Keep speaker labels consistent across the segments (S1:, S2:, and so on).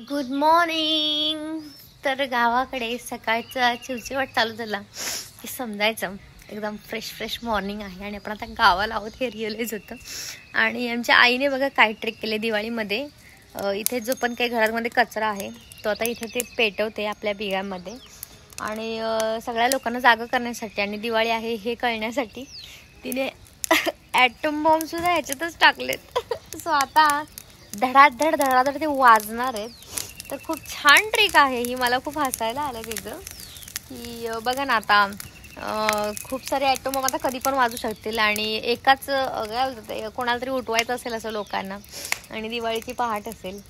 S1: Good morning. तर गावाकडे सकाळचा चिवचिवाट चालू झाला की समजायचं एकदम फ्रेश मॉर्निंग आहे आणि आपण आता गावाला आहोत हे रिअलाइज होतं. आणि आमच्या आईने बघा काय ट्रिक केले दिवाळीमध्ये. इथे जो पण काही घरामध्ये कचरा आहे तो आता इथे ते पेटवते आपल्या बिगांमध्ये आणि सगळ्या लोकांना जागा करण्यासाठी आणि दिवाळी आहे हे कळण्यासाठी तिने ॲटम बॉम्बसुद्धा ह्याच्यातच टाकलेत. सो आता धडाधड ते वाजणार आहेत. तर खूप छान ट्रिक आहे ही. मला खूप हसायला आलं तिचं की बघा ना आता खूप सारे ॲटम बॉम्ब आता कधी पण वाजू शकतील आणि एकाच काय बोलतात कोणाला तरी उठवायचं असेल असं लोकांना आणि दिवाळीची पहाट असेल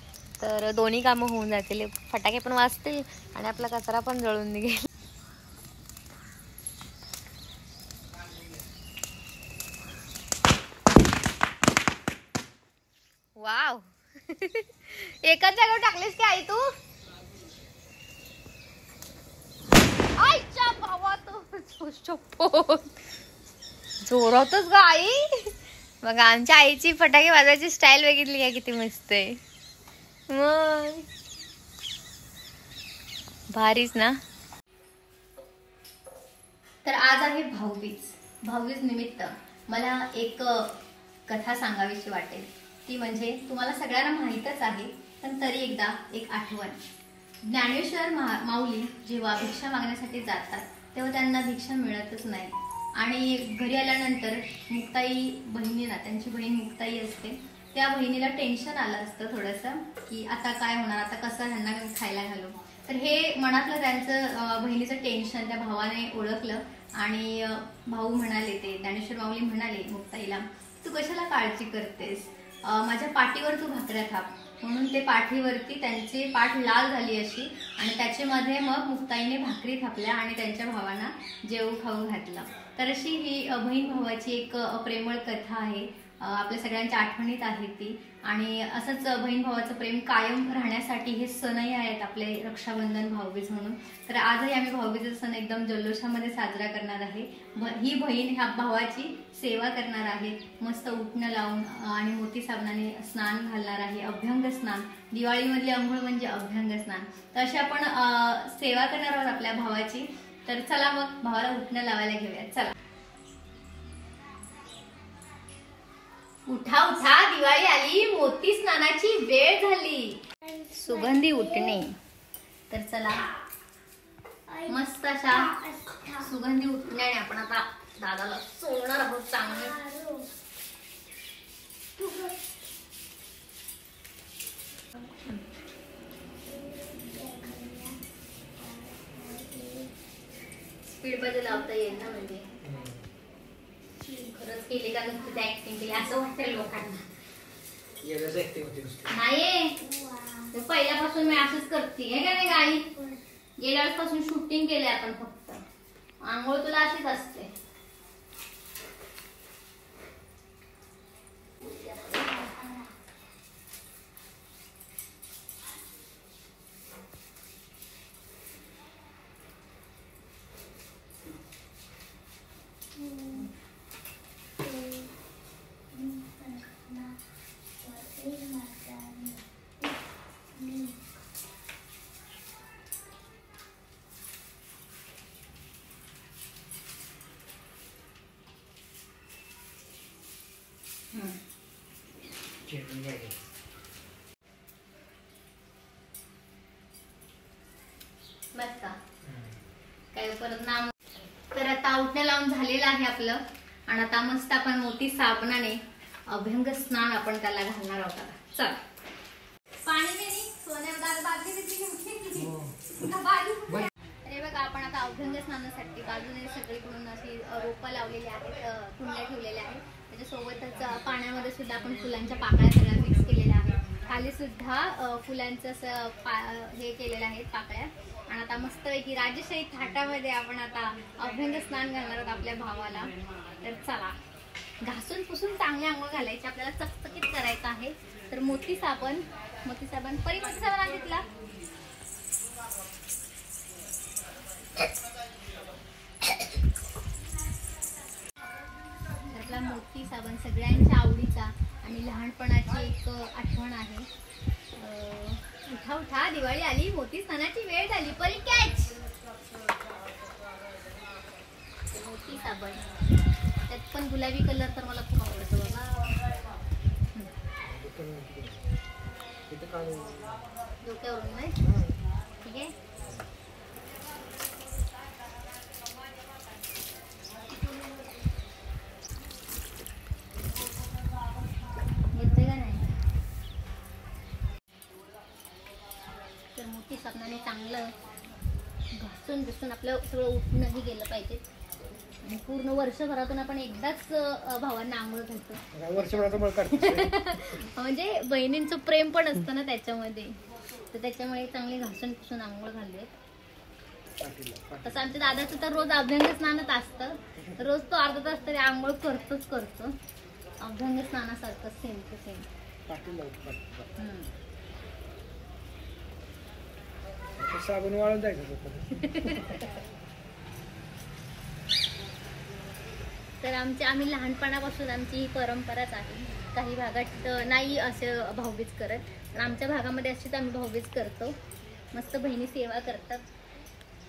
S1: तर दोन्ही कामं होऊन जातील. फटाके पण वाजतील आणि आपला कचरा पण जळून निघेल. वाव. एकाच जागेवर टाकलीस की आई तू? आईच्या भावा तो जोरातच ग आई. बघा आमच्या आईची फटाके वाजवायची स्टाईल बघितली का किती मस्त आहे. मग भारीच ना. तर आज आहे भाऊबीज निमित्त मला एक कथा सांगावीशी वाटेल. ती म्हणजे तुम्हाला सगळ्यांना माहीतच आहे पण तरी एकदा एक आठवण. ज्ञानेश्वर माऊली जेव्हा भिक्षा मागण्यासाठी जातात तेव्हा त्यांना भिक्षा मिळतच नाही आणि घरी आल्यानंतर मुक्ताई बहिणीला, त्यांची बहीण मुक्ताई असते, त्या बहिणीला टेन्शन आलं असतं थोडंसं की आता काय होणार, आता कसं ह्यांना खायला घालू. तर हे मनातलं त्यांचं बहिणीचं टेन्शन त्या भावाने ओळखलं आणि भाऊ म्हणाले, ते ज्ञानेश्वर माऊली म्हणाले मुक्ताईला, तू कशाला काळजी करतेस, माझ्या पाठीवर तू भाकऱ्या थाप. म्हणून ते पाठीवरती त्यांची पाठ लाल झाली अशी आणि त्याच्यामध्ये मग मुक्ताईने भाकरी थापल्या आणि त्यांच्या भावांना जेवू खाऊ घातलं. तर अशी ही बहीण भावाची एक प्रेमळ कथा आहे. आपल्या सगळ्यांच्या आठवणीत आहे ती. आणि असंच बहीण भावाचं प्रेम कायम राहण्यासाठी हे सणही आहेत आपले रक्षाबंधन, भाऊबीज म्हणून. तर आजही आम्ही भाऊबीजेचा सण एकदम जल्लोषामध्ये साजरा करणार आहे. ही बहीण ह्या भावाची सेवा करणार आहे. मस्त उठणं लावून आणि मोती साबणाने स्नान घालणार आहे, अभ्यंग स्नान. दिवाळीमधली अंघोळ म्हणजे अभ्यंग स्नान. तर अशी आपण सेवा करणार आहोत आपल्या भावाची. तर चला मग भावाला उठणं लावायला घेऊया. चला उठा उठा, दिवाळी आली, मोती स्नानाची वेळ झाली, सुगंधी उठणे. तर चला मस्त अशा सुगंधी उठण्याने आपण आता दादाला सोडणार आहोत चांगलं. स्पीड मध्ये लावता येईल ना, म्हणजे खरंच केली का नुसती ऍक्टिंग केली असं वाटतं लोकांना. नाही पहिल्यापासून मी असंच करते हे का नाही गाई. गेल्या वेळेसपासून शूटिंग केले आपण फक्त. आंघोळ तुला अशीच असते. बस का काय परत नाम. तर आता उठणं लावून झालेलं आहे आपलं आणि आता मस्त आपण मोती साबणाने अभ्यंग स्नान आपण त्याला घालणार आहोत. चल पाणी नाही सोन्या बादली अरे बघा आपण आता अभ्यंग स्नानासाठी बाजूने सगळीकडून अशी रोपं लावलेली आहेत, कुंड्या ठेवलेल्या आहेत. त्याच्यासोबतच पाण्यामध्ये सुद्धा आपण फुलांच्या पाकळ्या सगळ्या मिक्स केलेल्या आहेत. खाली सुद्धा फुलांचं असं हे केलेलं आहे पाकळ्या. आणि आता मस्तपैकी राजेशाही थाटामध्ये आपण आता अभ्यंग स्नान घालणार आहोत आपल्या भावाला. तर चला घासून पुसून चांगले आंघोळ घालायची, आपल्याला चकचकीत करायचं आहे. तर मोती साबण मोती साबण घेतला. आपला मोती साबण सगळ्यांच्या आवडीचा आणि लहानपणाची एक आठवण आहे. उठा उठा चला दिवाळी आली, मोती स्नानाची वेळ झाली. परी कॅच मोती साबण, त्यात पण गुलाबी कलर तर मला खूप आवडतो बाबा. डोक्यावरून नाही ठीक आहे. येते का नाही तर मोती साबणाने चांगलं घासून घासून आपलं सगळं उठणंही गेलं पाहिजे. आणि पूर्ण वर्षभरातून आपण एकदाच भावांना आंघोळ घालतो. म्हणजे बहिणींचं प्रेम पण असतं ना त्याच्यामध्ये, तर त्याच्यामुळे चांगले घासून पुसून आंघोळ घालूयात. तसं आमच्या दादाचं तर रोज अभ्यंग स्नानच असतं. रोज तो अर्धा तास तरी आंघोळ करतोच करतो. अभ्यंग स्नानासारखं सेम टू सेम.
S2: साबण वाळून जायचं.
S1: तर आम्ही लहानपणापासून आमची ही परंपराच आहे. काही भागात नाही असं भाऊबीज करत, पण आमच्या भागामध्ये अशीच आम्ही भाऊबीज करतो. मस्त बहिणी सेवा करतात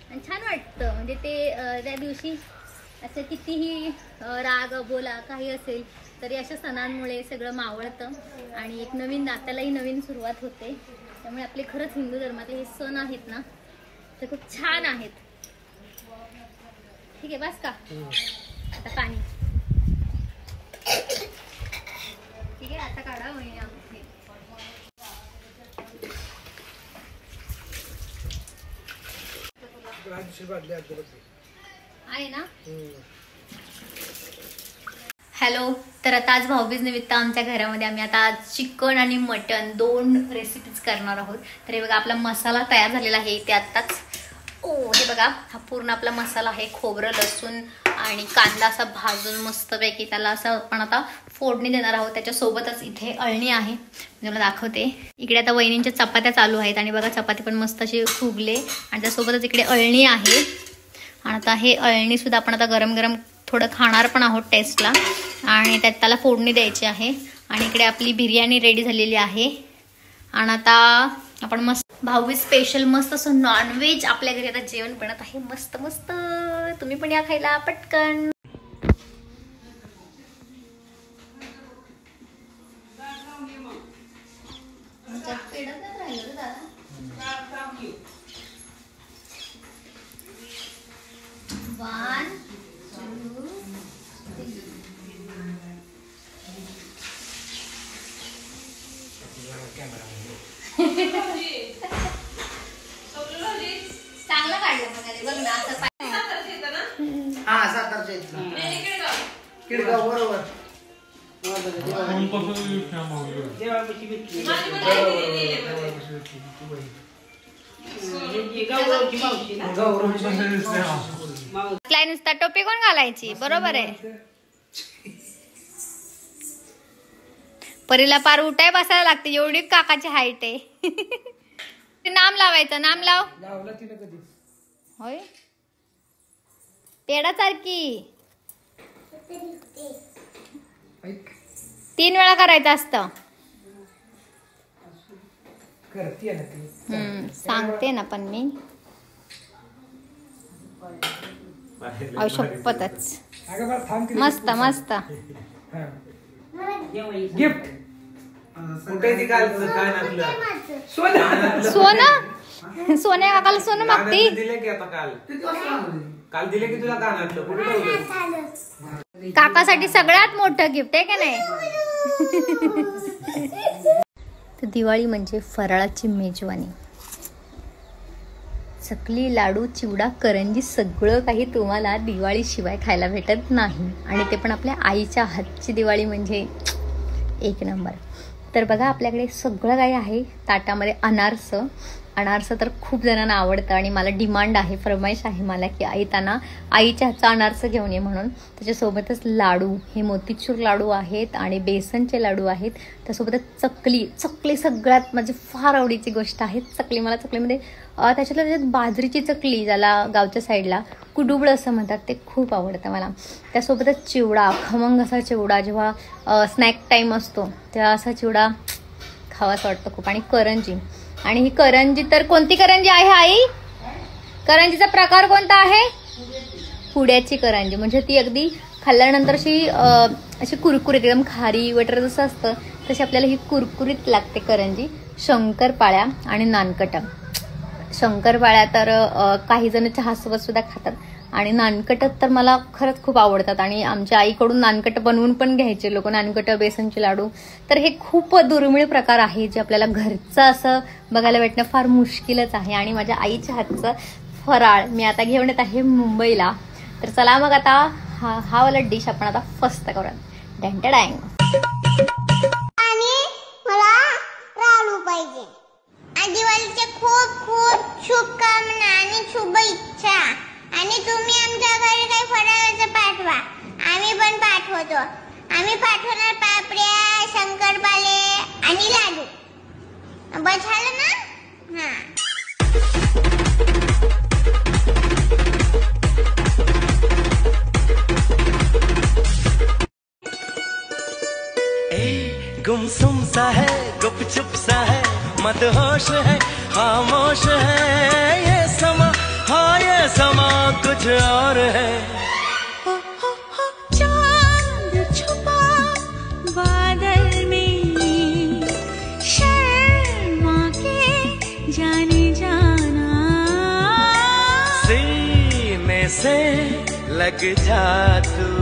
S1: आणि छान वाटतं. म्हणजे ते त्या दिवशी असं कितीही राग बोला काही असेल तरी अशा सणांमुळे सगळं मावळतं आणि एक नवीन नात्यालाही नवीन सुरुवात होते. त्यामुळे आपले खरंच हिंदू धर्मातले हे सण आहेत ना ते खूप छान आहेत. ठीक आहे बस का आता पाणी ठीक आहे. आता काढा आहे ना. हॅलो, तर आता आज भाऊबीज निमित्त आमच्या घरामध्ये आम्ही आता चिकन आणि मटन 2 रेसिपीज करणार आहोत. तर हे बघा आपला मसाला तयार झालेला आहे ते आत्ताच. हे बघा हा पूर्ण आपला मसाला आहे. खोबरं लसूण आणि कांदा असा भाजून मस्तपैकी त्याला असं आपण आता फोडणी देणार आहोत. त्याच्यासोबतच इथे अळणी आहे, मी तुम्हाला दाखवते. इकडे आता वहिनींच्या चपात्या चालू आहेत आणि बघा चपाती पण मस्त अशी फुगले आणि त्यासोबतच इकडे अळणी आहे. आणि आता हे अळणी सुद्धा आपण आता गरम गरम थोडं खाणार पण आहोत टेस्टला आणि त्यात त्याला फोडणी द्यायची आहे. आणि इकडे आपली बिर्याणी रेडी झालेली आहे. आणि आता आपण मस्त भाऊबीज स्पेशल मस्त असं नॉनव्हेज आपल्या घरी आता जेवण बनत आहे. मस्त मस्त, तुम्ही पण या खायला पटकन. चांगलं काढलं म्हणाले बघ ना असं.
S2: हा सातारचे किडगाव बरोबर. नुसता टोपी कोण घालायची बरोबर आहे. परीला पार उठाय बसायला लागते एवढी काकाची हाईट आहे. नाम लावायचं, नाम लाव. होय पेडा सारखी 3 वेळा करायचं असतं. सांगते ना पण मी औषधच मस्त मस्त. गिफ्ट सोनं सोन्या काकाला सोनं मागते. काल दिले की तुला
S1: काकासाठी सगळ्यात मोठं गिफ्ट आहे का नाही. तर दिवाळी म्हणजे फराळाची मेजवानी. चकली लाडू चिवडा करंजी सगळं काही तुम्हाला दिवाळी शिवाय खायला भेटत नाही. आणि ते पण आपल्या आईच्या हातची दिवाळी म्हणजे एक नंबर. तर बघा आपल्याकडे सगळं काही आहे ताटामध्ये. अनारसं तर खूप जणांना आवडतं आणि मला डिमांड आहे, फरमाईश आहे मला की येताना आईच्या हातचा अनारसं घेऊन ये म्हणून. त्याच्यासोबतच लाडू, हे मोतीचूर लाडू आहेत आणि बेसनचे लाडू आहेत. त्यासोबतच चकली सगळ्यात माझी फार आवडीची गोष्ट आहे चकली. मला चकलीमध्ये त्याच्यात बाजरीची चकली, ज्याला गावच्या साईडला कुडुबळ असं म्हणतात, ते खूप आवडतं मला. त्यासोबतच चिवडा, खमंग असा चिवडा. जेव्हा स्नॅक टाईम असतो तेव्हा असा चिवडा खावासा वाटतो खूप. आणि करंजी
S2: आणि ही करंजी तर कोणती करंजी आहे आई? करंजीचा प्रकार कोणता आहे? पुड्याची करंजी. म्हणजे ती अगदी खाल्ल्यानंतर अशी कुरकुरीत एकदम खारी वगैरे जसं असतं तशी आपल्याला ही कुरकुरीत लागते करंजी. शंकरपाळ्या आणि नानकट. शंकरपाळ्या तर काही जण चहासोबत सुद्धा खातात आणि नानकट तर मला खरंच खूप आवडतात. आणि आमच्या आईकडून नानकट बनवून पण घ्यायचे लोक, नानकट, बेसनचे लाडू. तर हे खूप दुर्मिळ प्रकार आहे जे आपल्याला घरचं असं बघायला भेटणं फार मुश्किलच आहे. आणि माझ्या आईच्या हातचं फराळ मी आता घेऊन येत आहे मुंबईला. तर चला मग आता हा वाला डिश आपण आता फस्त करूया. डँग.
S3: आणि मला लाडू पाहिजे. आणि दिवाळीच्या खूप खूप शुभकामना आणि शुभ इच्छा. आणि तुम्ही आमच्या घरी काही फराळाचं पाठवा, आम्ही पण पाठवतो. आम्ही पाठवणार पापड्या, शंकरपाळे आणि लाडू. बस झालं ना? हा.
S4: गुमसुम सा है, गुपचुप सा है, मदहोश है, खामोश है ये समा, हाँ ये समा कुछ और है.
S3: चांद छुपा बादल में, शर्मा के जाने जाना.
S4: सीने से लग जा तू.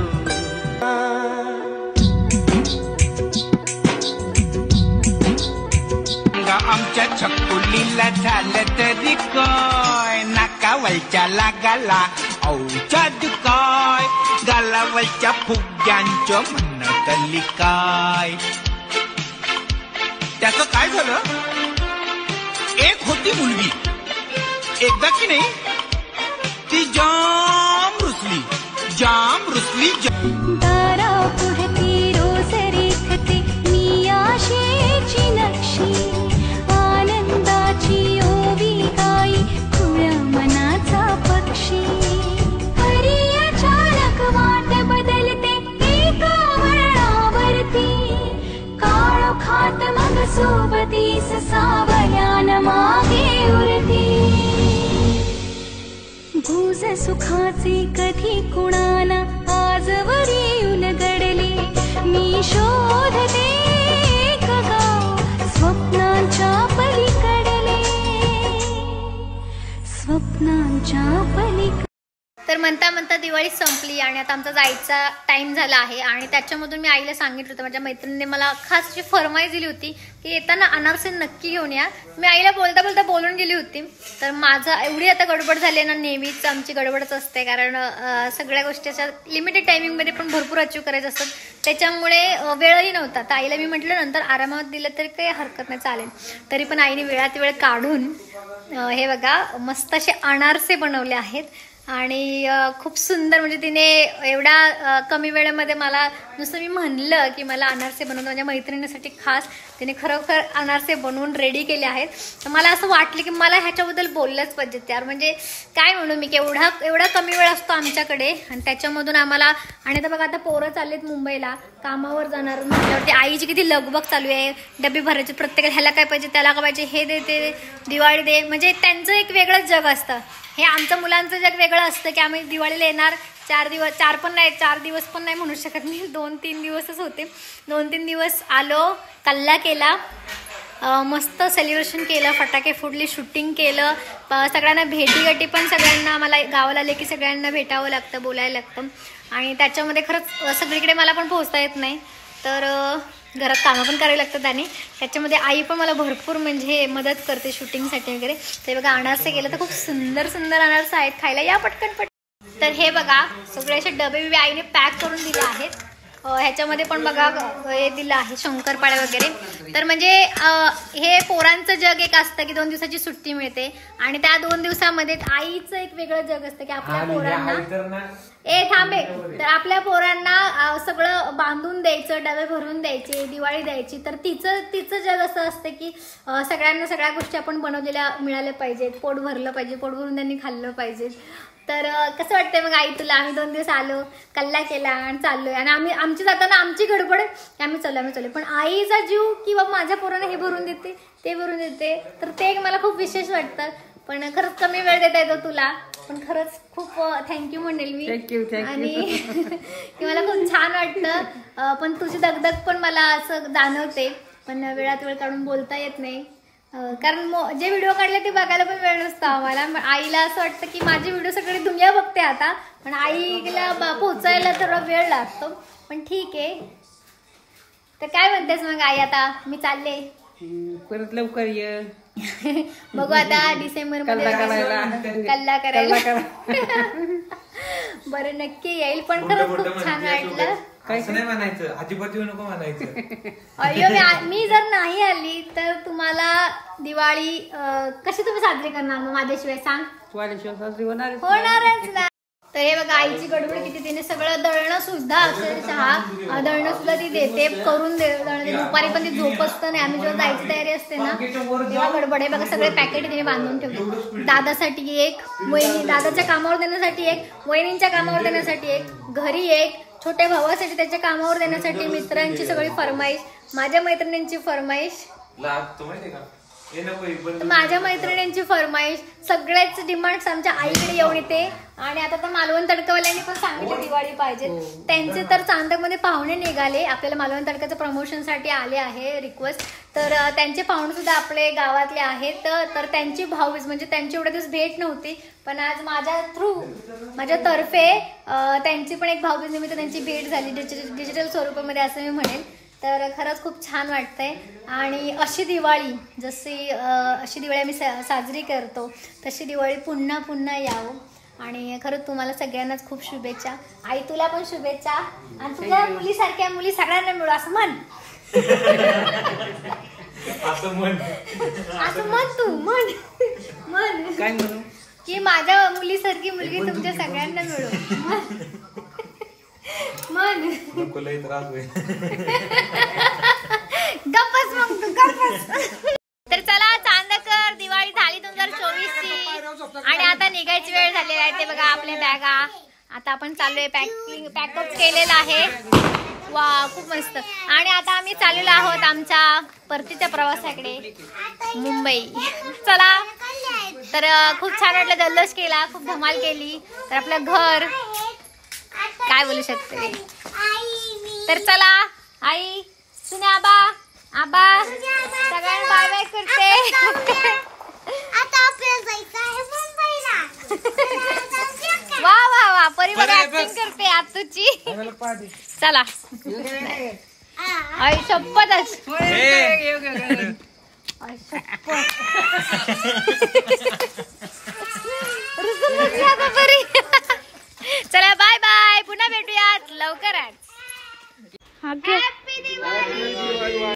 S5: आमच्या छकुलीला झालं तरी काय, नाकावलच्या लागाला औषध काय, गालावलच्या फुग्यांचं म्हणतली काय. त्याचं काय झालं? एक होती मुलगी, एकदा की नाही ती जाम रुसली.
S3: तारा पुढती रोज रेखते मी आशेची नक्षी. आनंदाची ओवी गाई खुळ्या मनाचा पक्षी. हरी अचानक वाट बदलते एका वळणावरती. काळोखात मग सोबतीस सावल्यान मागे उरती. भूज सुखाचे कधी कुणाला आजवरी उलगडले. मी शोधते एक गाव स्वप्नांच्या पलीकडले.
S2: तर म्हणता म्हणता दिवाळी संपली आणि आता आमचा जायचा टाइम झाला आहे. आणि त्याच्यामधून मी आईला सांगितलं होतं, माझ्या मैत्रिणीने मला खास अशी फरमाईश दिली होती की येताना अनारसे नक्की घेऊन या. मी आईला बोलता बोलता बोलून गेली होती. तर माझं एवढी आता गडबड झाली ना, नेहमीच आमची गडबडच असते, कारण सगळ्या गोष्टी अशा लिमिटेड टायमिंगमध्ये पण भरपूर अचीव करायचं असतात. त्याच्यामुळे वेळही नव्हता. तर आईला मी म्हटलं नंतर आरामात दिलं तरी काही हरकत नाही, चालेल. तरी पण आईने वेळात वेळ काढून हे बघा मस्त असे अनारसे बनवले आहेत. आणि खूप सुंदर, म्हणजे तिने एवढ्या कमी वेळेमध्ये मला नुसतं मी म्हणलं की मला अनारसे बनवून माझ्या मैत्रिणीसाठी खास तिने खरोखर अनारसे बनवून रेडी केले आहेत. तर मला असं वाटलं की मला ह्याच्याबद्दल बोललंच पाहिजे यार. म्हणजे काय म्हणू मी की एवढा कमी वेळ असतो आमच्याकडे आणि त्याच्यामधून आम्हाला. आणि आता बघा आता पोरं चाललेत मुंबईला कामावर जाणार म्हटल्यावरती आईची किती लगबग चालू आहे. डबे भरायचे, प्रत्येकाला ह्याला काय पाहिजे त्याला काय पाहिजे, हे दे ते दिवाळी दे. म्हणजे त्यांचं एक वेगळंच जग असतं. हे आमचं मुलांचं जग वेगळं असतं की आम्ही दिवाळीला येणार 4 दिवस पण नाही म्हणू शकत मी, 2-3 दिवसच होते. 2-3 दिवस आलो, कल्ला केला, मस्त सेलिब्रेशन केलं, फटाके फुटली, शूटिंग केलं, सगळ्यांना भेटीगाठी पण सगळ्यांना. मला गावाला आले की सगळ्यांना भेटावं लागतं, बोलायला लागतं. आणि त्याच्यामध्ये खरंच सगळीकडे मला पण पोहोचता येत नाही, तर घरात कामं पण करावी लागतात. आणि त्याच्यामध्ये आई पण मला भरपूर म्हणजे मदत करते शूटिंगसाठी वगैरे. ते बघा अनारसे केलं तर खूप सुंदर सुंदर अनारसे आहेत, खायला या पटकन. तर हे बघा सगळे असे डबे बिबे आईने पॅक करून दिले आहेत. ह्याच्यामध्ये पण बघा हे दिलं आहे शंकरपाळे वगैरे. तर म्हणजे हे पोरांचं जग एक असतं की 2 दिवसाची सुट्टी मिळते आणि त्या 2 दिवसामध्ये आईचं एक वेगळं जग असतं की आपल्या पोरांना थांबे तर आपल्या पोरांना सगळं बांधून द्यायचं, डबे भरून द्यायचे, दिवाळी द्यायची. तर तिचं जग असं असतं की सगळ्यांना सगळ्या गोष्टी आपण बनवलेल्या मिळाल्या पाहिजेत, पोट भरलं पाहिजे, पोट भरून त्यांनी खाल्लं पाहिजे. तर कसं वाटतंय मग आई तुला? आम्ही 2 दिवस आलो, कल्ला केला आणि चाललोय. आणि आमची जाताना आमची गडबड की आम्ही चाललोय. पण आईचा जीव की बाबा माझ्या पोराने हे भरून देते, ते भरून देते, तर ते एक मला खूप विशेष वाटतं. पण खरंच कमी वेळ देता येतो तुला, पण खरंच खूप थँक्यू म्हणेल मी. आणि की मला खूप छान वाटतं. पण तुझी दगदग पण मला असं जाणवते, पण वेळात वेळ काढून बोलता येत नाही. कारण जे व्हिडिओ काढले ते बघायला पण वेळ नसतो आम्हाला. आईला असं वाटतं की माझे व्हिडिओ सगळी दुनिया बघते आता, पण आईला पोहोचायला थोडा वेळ लागतो. पण ठीक आहे. तर काय म्हणतेस मग आई? आता मी चालले,
S6: परत लवकर ये.
S2: बघू आता डिसेंबर मध्ये कल्ला करायला. बरं नक्की येईल. पण खरंच खूप छान वाटलं.
S7: असं नाही म्हणायचं, अजिबात येऊ नको म्हणायचं.
S2: अय्यो मी जर नाही आली तर तुम्हाला दिवाळी कशी तुम्ही साजरी करणार मग माझ्याशिवाय? सांग. होणारच ना. तर हे बघा आईची गडबड किती. तिने सगळं दळणं सुद्धा अक्षरशः दळणं सुद्धा ती देते करून दळण. दुपारी पण ती झोप असतं नाही. आम्ही जेव्हा जायची तयारी असते ना तेव्हा गडबड आहे. बघा सगळे पॅकेट तिने बांधून ठेवले. दादासाठी एक, वहिनी दादाच्या कामावर देण्यासाठी एक, वहिनींच्या कामावर देण्यासाठी एक, घरी एक, छोट्या भावासाठी त्याच्या कामावर देण्यासाठी, मित्रांची सगळी फरमाईश, माझ्या मैत्रिणींची फरमाईश, माझ्या मैत्रिणींची फरमाईश, सगळ्याच डिमांड्स आमच्या आईकडे येऊन येते. आणि आता तर मालवण तडकावाल्यांनी पण सांगितलं दिवाळी पाहिजे. त्यांचे तर चांदकमध्ये पाहुणे निघाले. आपल्याला मालवण तडकाचं प्रमोशनसाठी आले आहे रिक्वेस्ट. तर त्यांचे पाहुणे सुद्धा आपले गावातले आहेत. तर त्यांची भाऊबीज म्हणजे त्यांची एवढे दिवस भेट नव्हती, पण आज माझ्यातर्फे त्यांची पण एक भाऊबीज निमित्त त्यांची भेट झाली डिजिटल स्वरूपामध्ये असं मी म्हणेन. तर खरंच खूप छान वाटतंय. आणि अशी दिवाळी अशी दिवाळी आम्ही साजरी करतो तशी दिवाळी पुन्हा पुन्हा यावं. आणि खरंच तुम्हाला सगळ्यांनाच खूप शुभेच्छा. आई तुला पण शुभेच्छा. आणि तुझ्या मुलीसारख्या मुली सगळ्यांना मिळू असं म्हण. असं म्हण तू, म्हण
S6: काय म्हणू
S2: की माझ्या मुलीसारखी मुलगी तुमच्या सगळ्यांना मिळू. मन गप्पच मग तू गप्पच. तर चला चांदकर दिवाळी झाली 2024ची आणि आता निघायची वेळ झालेली आहे. ते बघा आपल्या बॅगा. आता आपण चाललोय, पॅकअप केलेला आहे. वा खूप मस्त. आणि आता आम्ही चाललेलो आहोत आमच्या परतीच्या प्रवासाकडे मुंबई. चला. तर खूप छान वाटलं, जल्लोष केला, खूप धमाल केली. तर आपलं घर काय बोलू शकते. तर चला आई सुने आबा सगळ्यांना बाय बाय करते.
S3: आता आपल्याला जायचं आहे मुंबईला.
S2: वा वा वा परिवार ऍक्टिंग करते आतूची. चला आई शपथच. चला बाय बाय. पुन्हा भेटूयात लवकरच.